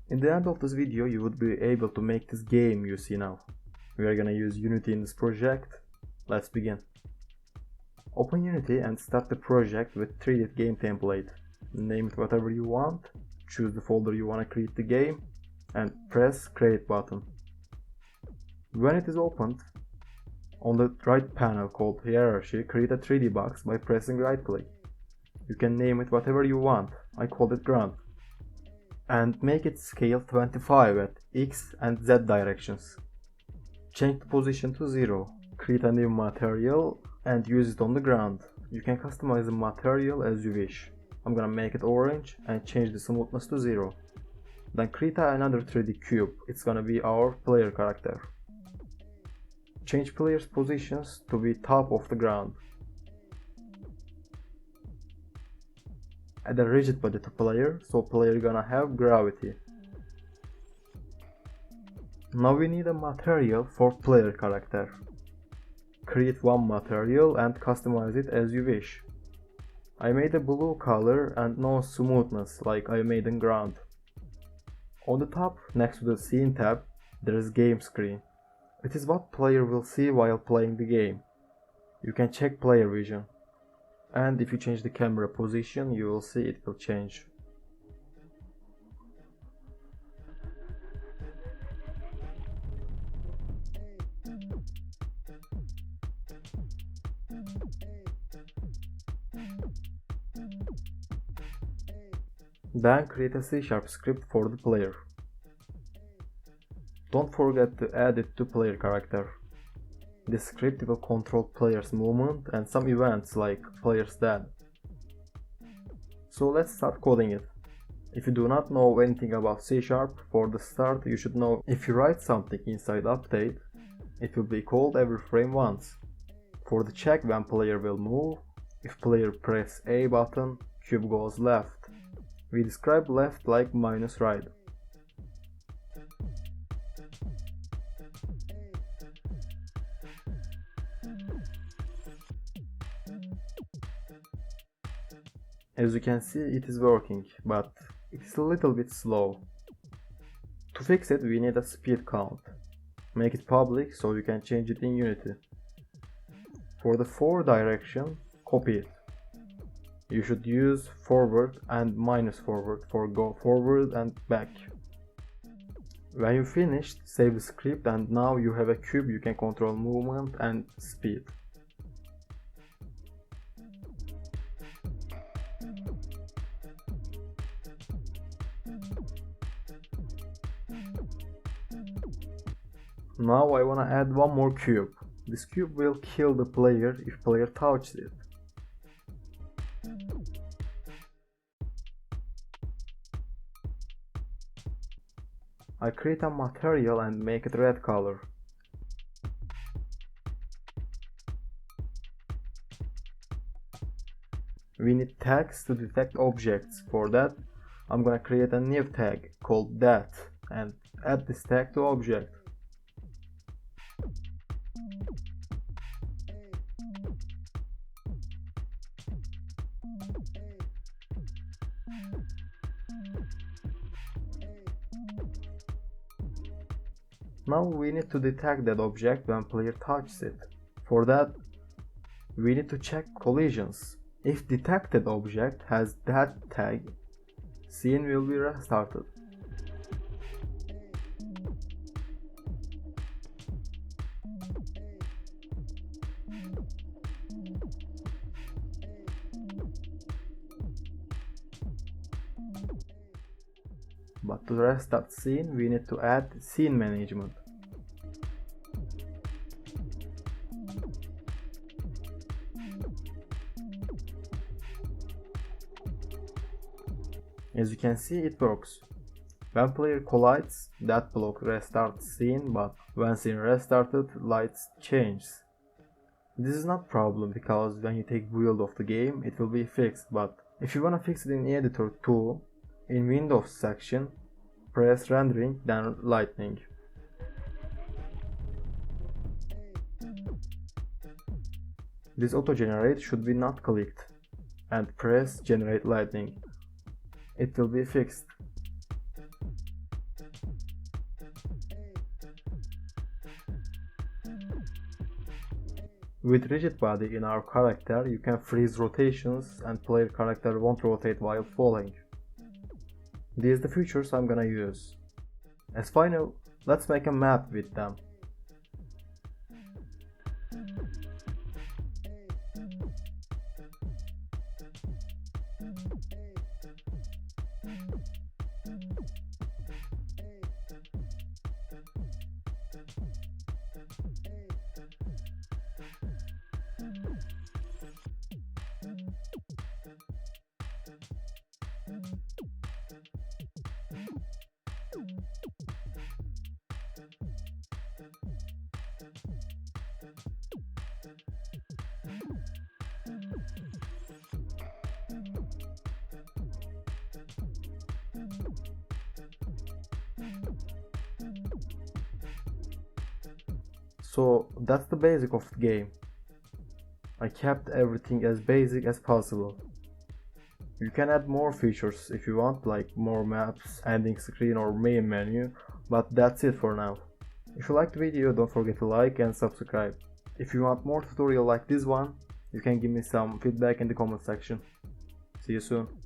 In the end of this video, you would be able to make this game you see now. We are gonna use Unity in this project. Let's begin. Open Unity and start the project with 3D game template. Name it whatever you want, choose the folder you want to create the game, and press create button. When it is opened, on the right panel called hierarchy, create a 3D box by pressing right click. You can name it whatever you want, I called it ground. And make it scale 25 at X and Z directions. Change the position to 0, create a new material and use it on the ground. You can customize the material as you wish. I'm gonna make it orange and change the smoothness to 0. Then create another 3D cube, it's gonna be our player character. Change players' positions to be top of the ground. Add a rigid body to player, so player gonna have gravity. Now we need a material for player character. Create one material and customize it as you wish. I made a blue color and no smoothness like I made in ground. On the top, next to the scene tab, there is game screen. It is what player will see while playing the game. You can check player vision. And if you change the camera position, you will see it will change. Then create a C# script for the player. Don't forget to add it to player character. This script will control players' movement and some events like players dead. So let's start coding it. If you do not know anything about C#, for the start you should know if you write something inside update, it will be called every frame once. For the check when player will move, if player press A button, cube goes left. We describe left like minus right. As you can see, it is working, but it is a little bit slow. To fix it, we need a speed count. Make it public so you can change it in Unity. For the forward direction, copy it. You should use forward and minus forward for go forward and back. When you finished, save the script and now you have a cube you can control movement and speed. Now I wanna add one more cube. This cube will kill the player if player touches it. I create a material and make it red color. We need tags to detect objects. For that, I'm gonna create a new tag called that and add this tag to object. Now we need to detect that object when player touches it. For that, we need to check collisions. If detected object has that tag, scene will be restarted. But to restart scene, we need to add scene management. As you can see, it works. When player collides, that block restarts scene, but when scene restarted, lights change. This is not problem because when you take build of the game, it will be fixed, but if you wanna fix it in editor too, in Windows section, press rendering, then lightning. This auto generate should be not clicked and press generate lightning. It will be fixed. With rigid body in our character, you can freeze rotations and player character won't rotate while falling. These are the features I'm gonna use. As final, let's make a map with them. So that's the basic of the game. I kept everything as basic as possible. You can add more features if you want, like more maps, ending screen or main menu, but that's it for now. If you liked the video, don't forget to like and subscribe. If you want more tutorial like this one, you can give me some feedback in the comment section. See you soon.